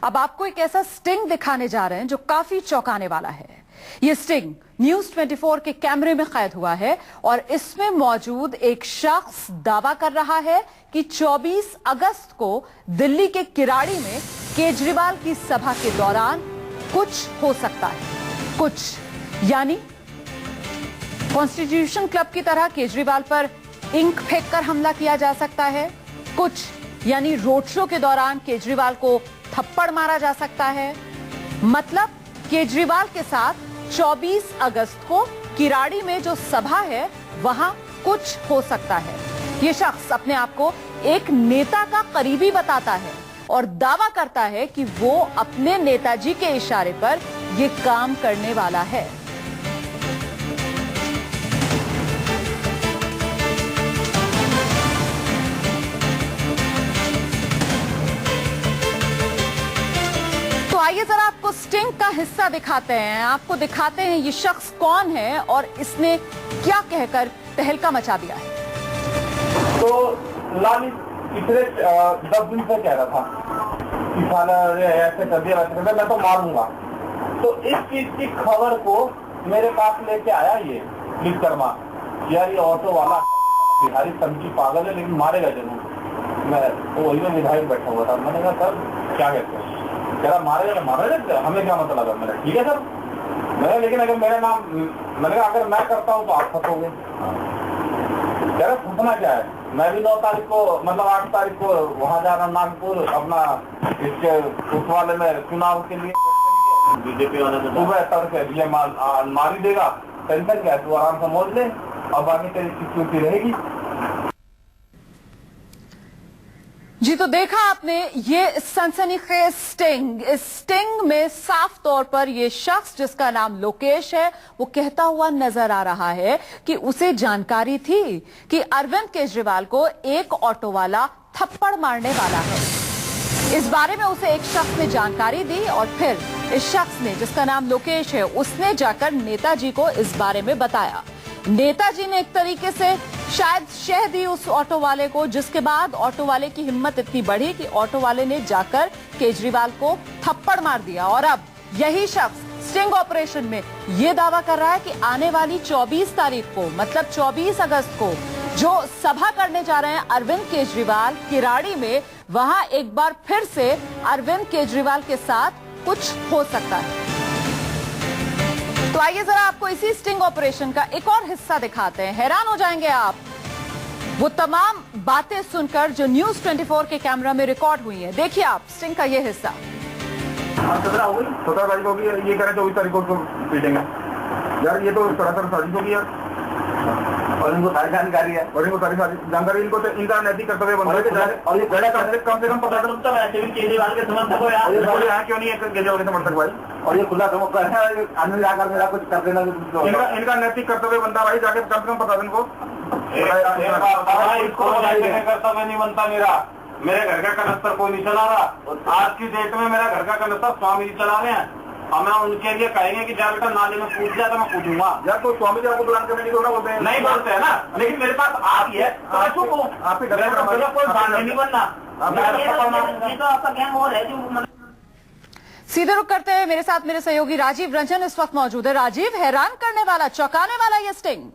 अब आपको एक ऐसा स्टिंग दिखाने जा रहे हैं जो काफी चौंकाने वाला है। ये स्टिंग न्यूज 24 के कैमरे में कैद हुआ है और इसमें मौजूद एक शख्स दावा कर रहा है कि 24 अगस्त को दिल्ली के किराड़ी में केजरीवाल की सभा के दौरान कुछ हो सकता है। कुछ यानी कॉन्स्टिट्यूशन क्लब की तरह केजरीवाल पर इंक फेंककर हमला किया जा सकता है। कुछ यानी रोड शो के दौरान केजरीवाल को थप्पड़ मारा जा सकता है। मतलब केजरीवाल के साथ 24 अगस्त को किराड़ी में जो सभा है वहां कुछ हो सकता है। ये शख्स अपने आप को एक नेता का करीबी बताता है और दावा करता है कि वो अपने नेताजी के इशारे पर ये काम करने वाला है। आइए जरा आपको स्टिंग का हिस्सा दिखाते हैं। आपको दिखाते हैं ये शख्स कौन है और इसने क्या कहकर तहलका मचा दिया है। तो लाली पिछले 10 दिन से कह रहा था कि साला ऐसे कर दिया वैसे कर दिया, मैं तो मारूंगा। तो इस चीज की खबर को मेरे पास लेके आया ये विश्वकर्मा, यार ये ऑटो वाला बिहारी समझी पागल है लेकिन मारेगा जरूर। मैं तो वही में विधायक बैठा हुआ था। मैंने कहा सर क्या कहते हैं, कह रहा मारेगा मारेगा, हमें क्या मतलब है। मैंने ठीक है सर, मैं लेकिन अगर मेरा नाम, मैंने कहा अगर मैं करता हूँ तो आप फंसोगे। कह रहा फंसना क्या है, मैं भी 9 तारीख को मतलब 8 तारीख को वहां जा रहा हूँ नागपुर अपना इसके उस वाले में चुनाव के लिए। बीजेपी वाले सुबह तड़के ये मार ही देगा, टेंशन क्या है, तू आराम से मोड़ ले और बाकी तेरी सिक्योरिटी रहेगी। जी तो देखा आपने ये सनसनीखेज स्टिंग। इस स्टिंग में साफ तौर पर ये शख्स जिसका नाम लोकेश है वो कहता हुआ नजर आ रहा है कि उसे जानकारी थी कि अरविंद केजरीवाल को एक ऑटो वाला थप्पड़ मारने वाला है। इस बारे में उसे एक शख्स ने जानकारी दी और फिर इस शख्स ने जिसका नाम लोकेश है उसने जाकर नेताजी को इस बारे में बताया। नेताजी ने एक तरीके से शायद शह दी उस ऑटो वाले को, जिसके बाद ऑटो वाले की हिम्मत इतनी बढ़ी कि ऑटो वाले ने जाकर केजरीवाल को थप्पड़ मार दिया। और अब यही शख्स स्टिंग ऑपरेशन में यह दावा कर रहा है कि आने वाली 24 तारीख को मतलब 24 अगस्त को जो सभा करने जा रहे हैं अरविंद केजरीवाल किराड़ी में, वहां एक बार फिर से अरविंद केजरीवाल के साथ कुछ हो सकता है। तो आइए जरा आपको इसी स्टिंग ऑपरेशन का एक और हिस्सा दिखाते हैं। हैरान हो जाएंगे आप वो तमाम बातें सुनकर जो न्यूज 24 के कैमरा में रिकॉर्ड हुई है। देखिए आप स्टिंग का ये हिस्सा। 17 तारीख होगी, ये कह रहे 24 तारीख को पीटेंगे यार, ये तो सरासर साजिश होगी यार। और इनको सारी जानकारी है, और इनको सारी जानकारी, इनको इनका नैतिक कर्तव्य बनता है। और ये कम से कम पता चलता है केजरीवाल के समर्थक हो यार, यहाँ क्यों नहीं है केजरीवाल के समर्थक भाई। और ये खुला है आदमी जाकर मेरा कुछ कर देना, इनका नैतिक कर्तव्य बनता है भाई, जाके कम से कम पता इनको। कर्तव्य नहीं बनता मेरा, मेरे घर का कनस्तर कोई नहीं चला रहा। आज की डेट में मेरा घर का कनस्तर स्वामी जी चला रहे हैं और मैं उनके लिए कहेंगे कि जा बेटा नाले में कूद जाए तो मैं कूदूंगा यार। तो स्वामी जी आपको दुकान करने की बोलते हैं, नहीं बोलते है ना, लेकिन मेरे पास आप ही है तो मैं चुप हूँ। आपके घर का कोई बांधे नहीं बनना, तो आपका गैंग और है जो। सीधे रुक करते हैं, मेरे साथ मेरे सहयोगी राजीव रंजन इस वक्त मौजूद है। राजीव, हैरान करने वाला, चौंकाने वाला ये स्टिंग।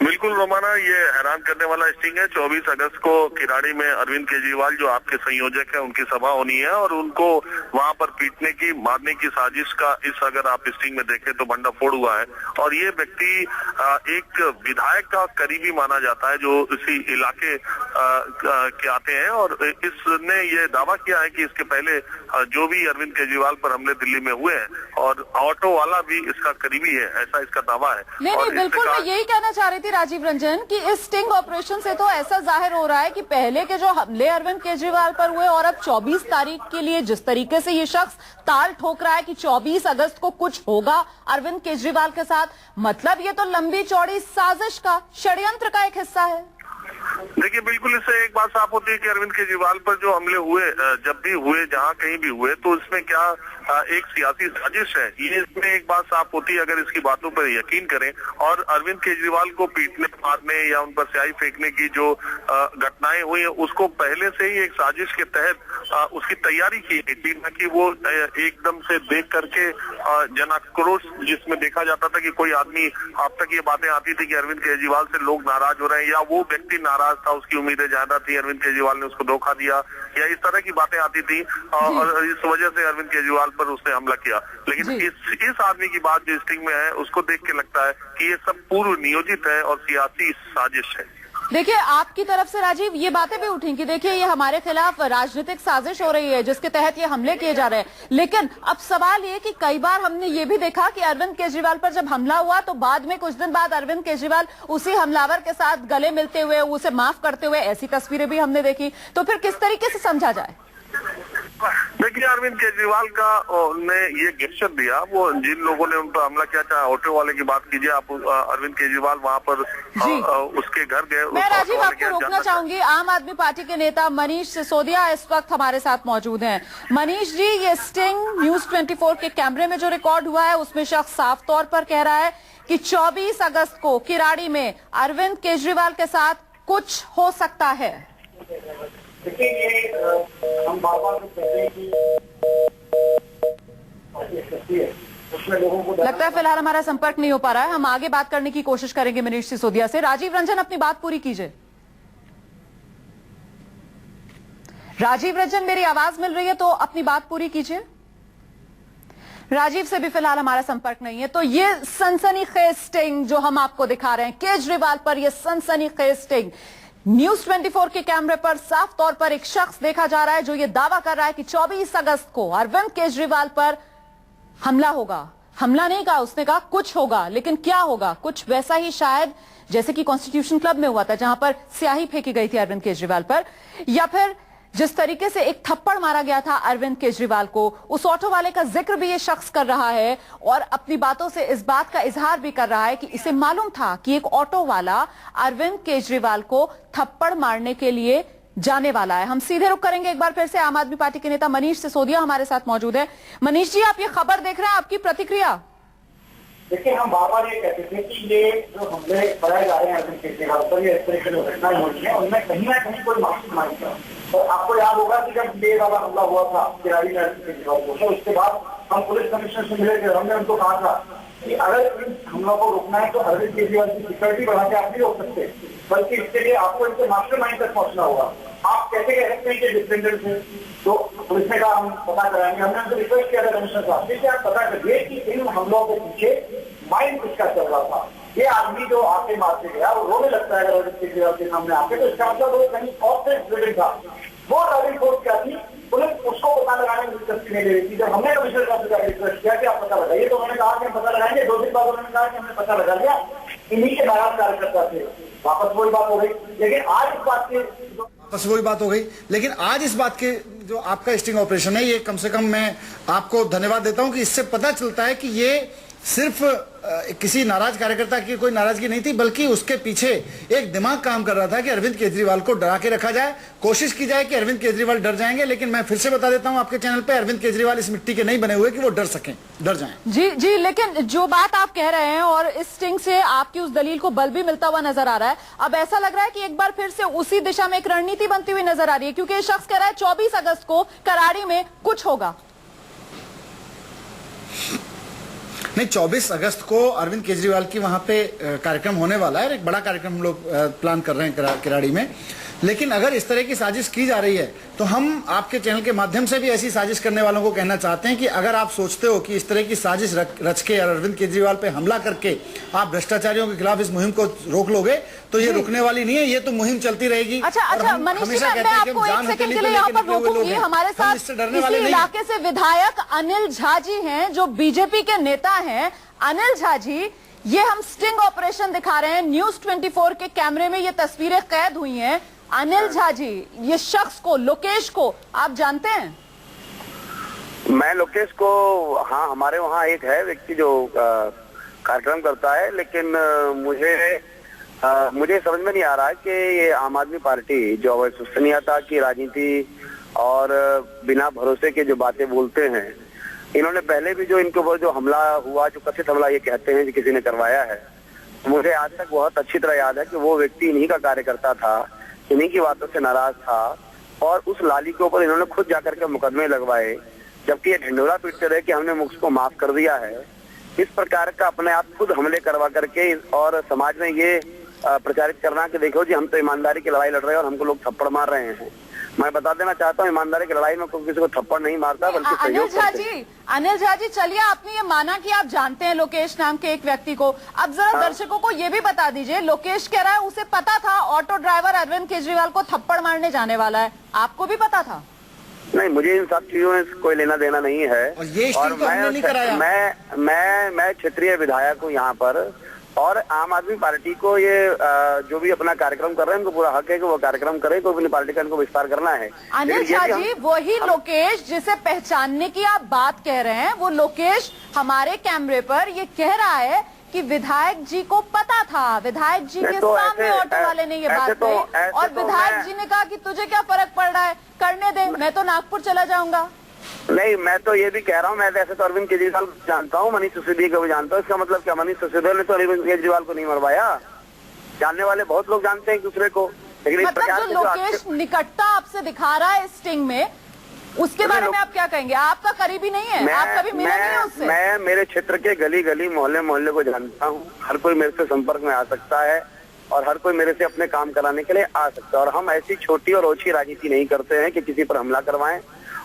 बिल्कुल रोमाना, ये हैरान करने वाला स्टिंग है। 24 अगस्त को किराड़ी में अरविंद केजरीवाल जो आपके संयोजक है उनकी सभा होनी है और उनको वहां पर पीटने की मारने की साजिश का इस अगर आप स्टिंग में देखें तो भंडाफोड़ हुआ है। और ये व्यक्ति एक विधायक का करीबी माना जाता है जो इसी इलाके के आते हैं और इसने ये दावा किया है कि इसके पहले जो भी अरविंद केजरीवाल पर हमले दिल्ली में हुए हैं और ऑटो वाला भी इसका करीबी है, ऐसा इसका दावा है। नहीं बिल्कुल, मैं यही कहना चाह रही थी राजीव रंजन कि इस स्टिंग ऑपरेशन से तो ऐसा जाहिर हो रहा है कि पहले के जो हमले अरविंद केजरीवाल पर हुए और अब 24 तारीख के लिए जिस तरीके से ये शख्स ताल ठोक रहा है कि 24 अगस्त को कुछ होगा अरविंद केजरीवाल के साथ, मतलब ये तो लंबी चौड़ी साजिश का, षड्यंत्र का एक हिस्सा है। देखिए, बिल्कुल इससे एक बात साफ होती है कि अरविंद केजरीवाल पर जो हमले हुए, जब भी हुए, जहां कहीं भी हुए, तो इसमें क्या एक सियासी साजिश है, ये इसमें एक बात साफ होती है अगर इसकी बातों पर यकीन करें। और अरविंद केजरीवाल को पीटने, मारने या उन पर स्याही फेंकने की जो घटनाएं हुई है, उसको पहले से ही एक साजिश के तहत उसकी तैयारी की गई थी, न कि वो एकदम से देख करके जनाक्रोश, जिसमें देखा जाता था कि कोई आदमी, अब तक ये बातें आती थी कि अरविंद केजरीवाल से लोग नाराज हो रहे हैं या वो व्यक्ति नाराज था, उसकी उम्मीदें ज्यादा थी, अरविंद केजरीवाल ने उसको धोखा दिया, या इस तरह की बातें आती थी और इस वजह से अरविंद केजरीवाल पर उसने हमला किया। लेकिन इस आदमी की बात जो स्टिंग में है, उसको देख के लगता है कि ये सब पूर्व नियोजित है और सियासी साजिश है। देखिए, आपकी तरफ से राजीव ये बातें भी उठी कि देखिए ये हमारे खिलाफ राजनीतिक साजिश हो रही है जिसके तहत ये हमले किए जा रहे हैं। लेकिन अब सवाल ये कि कई बार हमने ये भी देखा कि अरविंद केजरीवाल पर जब हमला हुआ तो बाद में कुछ दिन बाद अरविंद केजरीवाल उसी हमलावर के साथ गले मिलते हुए, उसे माफ करते हुए, ऐसी तस्वीरें भी हमने देखी। तो फिर किस तरीके से समझा जाए? देखिए, अरविंद केजरीवाल का ने ये गेस्चर दिया, वो जिन लोगों ने उन पर हमला किया, चाहे ऑटो वाले की बात कीजिए आप, अरविंद केजरीवाल वहां पर उसके घर गए। मैं राजीव आपको रोकना चाहूंगी। आम आदमी पार्टी के नेता मनीष सिसोदिया इस वक्त हमारे साथ मौजूद हैं। मनीष जी, ये स्टिंग न्यूज 24 के कैमरे में जो रिकॉर्ड हुआ है उसमें शख्स साफ तौर पर कह रहा है कि 24 अगस्त को किराड़ी में अरविंद केजरीवाल के साथ कुछ हो सकता है। देखिए, ये हम बार-बार कहते हैं कि उसमें लोगों को लगता है फिलहाल हमारा संपर्क नहीं हो पा रहा है। हम आगे बात करने की कोशिश करेंगे मनीष सिसोदिया से। राजीव रंजन, अपनी बात पूरी कीजिए। राजीव रंजन, मेरी आवाज मिल रही है तो अपनी बात पूरी कीजिए। राजीव से भी फिलहाल हमारा संपर्क नहीं है। तो ये सनसनीखेज स्टिंग जो हम आपको दिखा रहे हैं केजरीवाल पर, ये सनसनीखेज स्टिंग न्यूज 24 के कैमरे पर साफ तौर पर एक शख्स देखा जा रहा है जो ये दावा कर रहा है कि 24 अगस्त को अरविंद केजरीवाल पर हमला होगा। हमला नहीं कहा उसने, कहा कुछ होगा। लेकिन क्या होगा? कुछ वैसा ही शायद जैसे कि कॉन्स्टिट्यूशन क्लब में हुआ था जहां पर स्याही फेंकी गई थी अरविंद केजरीवाल पर, या फिर जिस तरीके से एक थप्पड़ मारा गया था अरविंद केजरीवाल को, उस ऑटो वाले का जिक्र भी ये शख्स कर रहा है और अपनी बातों से इस बात का इजहार भी कर रहा है कि इसे मालूम था कि एक ऑटो वाला अरविंद केजरीवाल को थप्पड़ मारने के लिए जाने वाला है। हम सीधे रुक करेंगे एक बार फिर से। आम आदमी पार्टी के नेता मनीष सिसोदिया हमारे साथ मौजूद है। मनीष जी, आप ये खबर देख रहे हैं, आपकी प्रतिक्रिया? देखिए, हम बार-बार ये कहते थे कि ये जो हमले बढ़ाए जा रहे हैं अरविंद केजरीवाल पर, ये इस तरह की जो घटनाएं हो रही है उनमें कहीं ना कहीं कोई मास्टरमाइंड था। और आपको याद होगा कि जब ये वाला हमला हुआ था किराड़ी में अरविंद केजरीवाल को, तो उसके बाद हम पुलिस कमिश्नर से मिले थे। हमने उनको कहा था कि अगर इन हमलों को रोकना है तो अरविंद केजरीवाल की सिक्योरिटी बढ़ा के आप नहीं रोक सकते, बल्कि इसके लिए आपको इनके मास्टरमाइंड तक पहुंचना होगा। आप कैसे कह सकते हैं कि डिफेंडेंट है? तो पुलिस ने कहा हम पता कराएंगे। हमने उनको रिक्वेस्ट किया था कमिश्नर साहब से कि आप पता करिए कि इन हमलों के पीछे माइंड किसका चल रहा था। ये आदमी जो आके मारते गया वो रोने लगता है अगर अरविंद केजरीवाल के सामने आके, तो इसका मतलब वो कहीं और से रिलेटेड था। वो ड्राइविंग फोर्स क्या थी, पुलिस उसको पता लगाने में दिलचस्पी नहीं ले रही थी। जब हमने कमिश्नर साहब से रिक्वेस्ट किया कि आप पता लगाइए, तो उन्होंने कहा कि हम पता लगाएंगे। 2 दिन बाद उन्होंने कहा कि हमने पता लगा लिया। इन्हीं के नाराज कार्यकर्ता थे। वापस वही बात हो गई। लेकिन आज इस बात के जो आपका स्टिंग ऑपरेशन है, ये कम से कम मैं आपको धन्यवाद देता हूं कि इससे पता चलता है कि ये सिर्फ किसी नाराज कार्यकर्ता की कोई नाराजगी नहीं थी, बल्कि उसके पीछे एक दिमाग काम कर रहा था कि अरविंद केजरीवाल को डरा के रखा जाए, कोशिश की जाए कि अरविंद केजरीवाल डर जाएंगे। लेकिन मैं फिर से बता देता हूं आपके चैनल पे, अरविंद केजरीवाल इस मिट्टी के नहीं बने हुए कि वो डर सकें, डर जाएं। जी, लेकिन जो बात आप कह रहे हैं और इस स्टिंग से आपकी उस दलील को बल भी मिलता हुआ नजर आ रहा है। अब ऐसा लग रहा है कि एक बार फिर से उसी दिशा में एक रणनीति बनती हुई नजर आ रही है, क्योंकि ये शख्स कह रहा है 24 अगस्त को कराड़ी में कुछ होगा। नहीं, 24 अगस्त को अरविंद केजरीवाल की वहां पे कार्यक्रम होने वाला है। एक बड़ा कार्यक्रम हम लोग प्लान कर रहे हैं किराड़ी में। लेकिन अगर इस तरह की साजिश की जा रही है तो हम आपके चैनल के माध्यम से भी ऐसी साजिश करने वालों को कहना चाहते हैं कि अगर आप सोचते हो कि इस तरह की साजिश रच के अरविंद केजरीवाल पे हमला करके आप भ्रष्टाचारियों के खिलाफ इस मुहिम को रोक लोगे, तो ये रुकने वाली नहीं है। ये तो मुहिम चलती रहेगी। अच्छा मनीष जी, मैं आपको एक सेकंड के लिए यहाँ पर रोकूंगी। हमारे साथ इसी इलाके से विधायक अनिल झा जी हैं जो बीजेपी के नेता हैं। अनिल झा जी, ये हम स्टिंग ऑपरेशन दिखा रहे हैं, न्यूज 24 के कैमरे में ये तस्वीरें कैद हुई हैं। अनिल झा जी, ये शख्स को, लोकेश को आप जानते हैं? मैं लोकेश को, हाँ, हमारे वहाँ एक है व्यक्ति जो कार्यक्रम करता है, लेकिन मुझे मुझे समझ में नहीं आ रहा है कि ये आम आदमी पार्टी जो अविश्वसनीयता की राजनीति और बिना भरोसे के जो बातें बोलते हैं, इन्होंने पहले भी जो इनके ऊपर जो हमला हुआ, जो कथित हमला ये कहते हैं कि किसी ने करवाया है, मुझे आज तक बहुत अच्छी तरह याद है कि वो व्यक्ति इन्हीं का कार्यकर्ता था, इन्हीं की बातों से नाराज था और उस लाली के ऊपर इन्होंने खुद जाकर के मुकदमे लगवाए, जबकि ये ढिंढोरा पीटते रहे कि हमने उसको माफ कर दिया है। इस प्रकार का अपने आप खुद हमले करवा करके और समाज में ये प्रचारित करना कि देखो जी हम तो ईमानदारी की लड़ाई लड़ रहे हैं और हमको लोग थप्पड़ मार रहे हैं। मैं बता देना चाहता हूँ, ईमानदारी की लड़ाई में कोई किसी को थप्पड़ नहीं मारता बल्कि सहयोग करते हैं। अनिल झा जी, चलिए आपने ये माना कि आप जानते हैं लोकेश नाम के एक व्यक्ति को। अब जरा दर्शकों को ये भी बता दीजिए, लोकेश कह रहा है उसे पता था ऑटो ड्राइवर अरविंद केजरीवाल को थप्पड़ मारने जाने वाला है, आपको भी पता था? नहीं, मुझे इन सब चीजों में कोई लेना देना नहीं है। और मैं क्षेत्रीय विधायक हूँ यहाँ पर, और आम आदमी पार्टी को ये जो भी अपना कार्यक्रम कर रहे हैं उनको पूरा हक है कि वो कार्यक्रम करें, तो अपनी पार्टी का इनको विस्तार करना है। अनिल झा जी, वही लोकेश जिसे पहचानने की आप बात कह रहे हैं, वो लोकेश हमारे कैमरे पर ये कह रहा है कि विधायक जी को पता था, विधायक जी के सामने ऑटो वाले ने ये बात कही और विधायक जी ने कहा कि तुझे क्या फर्क पड़ रहा है, करने दे, मैं तो नागपुर चला जाऊंगा। नहीं, मैं तो ये भी कह रहा हूँ, मैं ऐसे तो अरविंद केजरीवाल को जानता हूँ, मनीष सिसोदिया को भी जानता हूँ। इसका मतलब क्या मनीष सिसोदिया ने तो अरविंद केजरीवाल को नहीं मरवाया? जानने वाले बहुत लोग जानते हैं एक दूसरे को, लेकिन मतलब जो लोकेश निकटता आपसे दिखा रहा है स्टिंग में, उसके बारे में आप क्या कहेंगे? आपका करीबी नहीं है, आप कभी मिले नहीं है उससे? मैं मेरे क्षेत्र के गली गली मोहल्ले मोहल्ले को जानता हूँ, हर कोई मेरे से संपर्क में आ सकता है और हर कोई मेरे से अपने काम कराने के लिए आ सकता है। और हम ऐसी छोटी और ओछी राजनीति नहीं करते हैं कि किसी पर हमला करवाएं,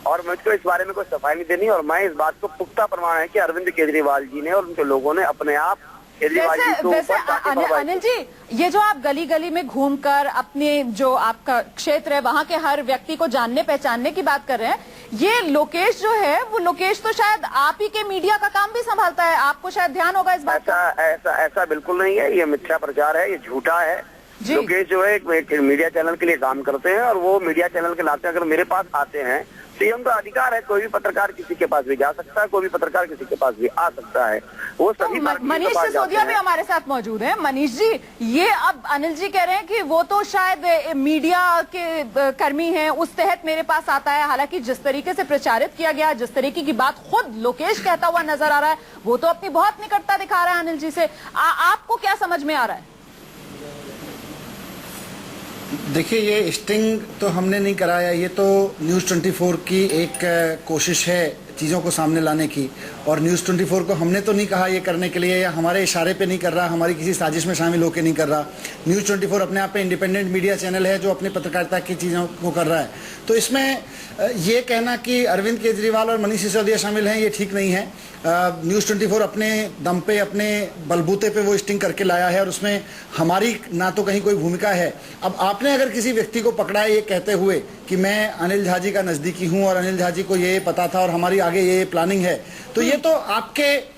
और मुझको इस बारे में कोई सफाई नहीं देनी। और मैं इस बात को पुख्ता प्रमाण है कि अरविंद केजरीवाल जी ने और उनके लोगों ने अपने आप केजरीवाल जी के ऊपर। अनिल जी, ये जो आप गली गली में घूमकर अपने जो आपका क्षेत्र है वहाँ के हर व्यक्ति को जानने पहचानने की बात कर रहे हैं, ये लोकेश जो है वो लोकेश तो शायद आप ही के मीडिया का काम भी संभालता है, आपको शायद ध्यान होगा इस बात का। ऐसा बिल्कुल नहीं है, ये मिथ्या प्रचार है, ये झूठा है। लोकेश जो है एक मीडिया चैनल के लिए काम करते हैं और वो मीडिया चैनल के नाते अगर मेरे पास आते हैं तो ये उनका अधिकार है, कोई भी पत्रकार किसी के पास भी जा सकता है, कोई भी पत्रकार किसी के पास भी आ सकता है। वो सभी मनीष सिसोदिया भी हमारे साथ मौजूद है। मनीष जी, ये अब अनिल जी कह रहे हैं कि वो तो शायद मीडिया के कर्मी हैं, उस तहत मेरे पास आता है। हालांकि जिस तरीके से प्रचारित किया गया, जिस तरीके की बात खुद लोकेश कहता हुआ नजर आ रहा है, वो तो अपनी बहुत निकटता दिखा रहा है अनिल जी से। आपको क्या समझ में आ रहा है? देखिए, ये स्टिंग तो हमने नहीं कराया, ये तो न्यूज़ 24 की एक कोशिश है चीज़ों को सामने लाने की। और न्यूज़ 24 को हमने तो नहीं कहा ये करने के लिए, या हमारे इशारे पे नहीं कर रहा, हमारी किसी साजिश में शामिल होकर नहीं कर रहा। न्यूज़ 24 अपने आप पे इंडिपेंडेंट मीडिया चैनल है जो अपनी पत्रकारिता की चीज़ों को कर रहा है। तो इसमें ये कहना कि अरविंद केजरीवाल और मनीष सिसोदिया शामिल हैं, ये ठीक नहीं है। न्यूज़ 24 अपने दम पे, अपने बलबूते पे वो स्टिंग करके लाया है और उसमें हमारी ना तो कहीं कोई भूमिका है। अब आपने अगर किसी व्यक्ति को पकड़ा है ये कहते हुए कि मैं अनिल झा जी का नज़दीकी हूँ और अनिल झा जी को ये पता था और हमारी आगे ये प्लानिंग है, तो ये तो आपके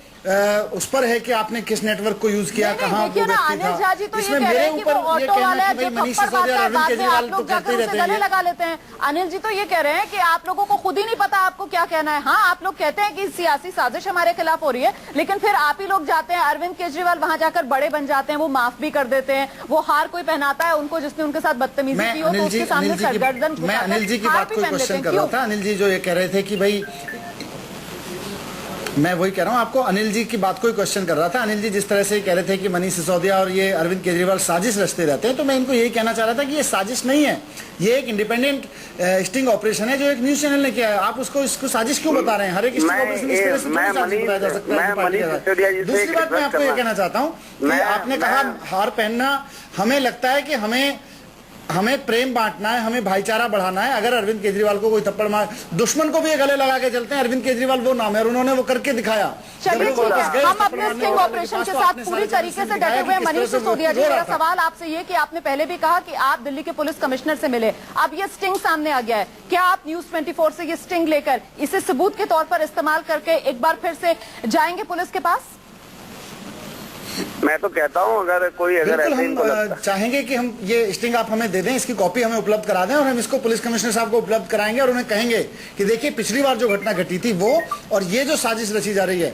उस पर है कि आपने किस नेटवर्क को यूज किया, कहाँ वो व्यक्ति था। तो इसमें मेरे ऊपर ये कहना कि भाई मनीष सिसोदिया और अरविंद केजरीवाल तो कहते ही रहते हैं, लगा लेते हैं। अनिल जी तो ये कह रहे हैं कि आप लोगों को खुद ही नहीं पता आपको क्या कहना है। हाँ, आप लोग कहते हैं कि सियासी साजिश हमारे खिलाफ हो रही है, लेकिन फिर आप ही लोग जाते हैं, अरविंद केजरीवाल वहां जाकर बड़े बन जाते हैं, वो माफ भी कर देते हैं, वो हार कोई पहनाता है उनको जिसने उनके साथ बदतमीजी की हो तो उसके सामने सरगर्दन झुकाकर मैं अनिल जी की बात को क्वेश्चन कर रहा था। अनिल जी जो ये कह रहे थे कि भाई, मैं वही कह रहा हूँ आपको, अनिल जी की बात को ही क्वेश्चन कर रहा था। अनिल जी जिस तरह से कह रहे थे कि मनीष सिसोदिया और ये अरविंद केजरीवाल साजिश रचते रहते हैं, तो मैं इनको यही कहना चाह रहा था कि ये साजिश नहीं है, ये एक इंडिपेंडेंट स्टिंग ऑपरेशन है जो एक न्यूज चैनल ने किया है। आप इसको साजिश क्यों बता रहे हैं? हर एक स्टिंग ऑपरेशन इस तरह से साजिश बताया जा सकता है। दूसरी बात मैं आपको ये कहना चाहता हूँ कि आपने कहा हार पहनना, हमें लगता है कि हमें प्रेम बांटना है, हमें भाईचारा बढ़ाना है। अगर अरविंद केजरीवाल को कोई थप्पड़ मार, दुश्मन को भी ये गले लगा के चलते हैं। अरविंद केजरीवाल वो नाम है और उन्होंने वो करके दिखाया। चलिए, हम अपने स्टिंग ऑपरेशन के साथ पूरी तरीके से डटे हुए। मनीष सिसोदिया जी, मेरा सवाल आपसे ये कि आपने पहले भी कहा कि आप दिल्ली के पुलिस कमिश्नर से मिले, अब ये स्टिंग सामने आ गया है, क्या आप न्यूज़ 24 से ये स्टिंग लेकर इसे सबूत के तौर पर इस्तेमाल करके एक बार फिर से जाएंगे पुलिस के पास? मैं तो कहता हूं अगर हम चाहेंगे कि हम ये स्टिंग आप हमें दे दें, इसकी कॉपी हमें उपलब्ध करा दें और हम इसको पुलिस कमिश्नर साहब को उपलब्ध कराएंगे और उन्हें कहेंगे कि देखिए पिछली बार जो घटना घटी थी वो, और ये जो साजिश रची जा रही है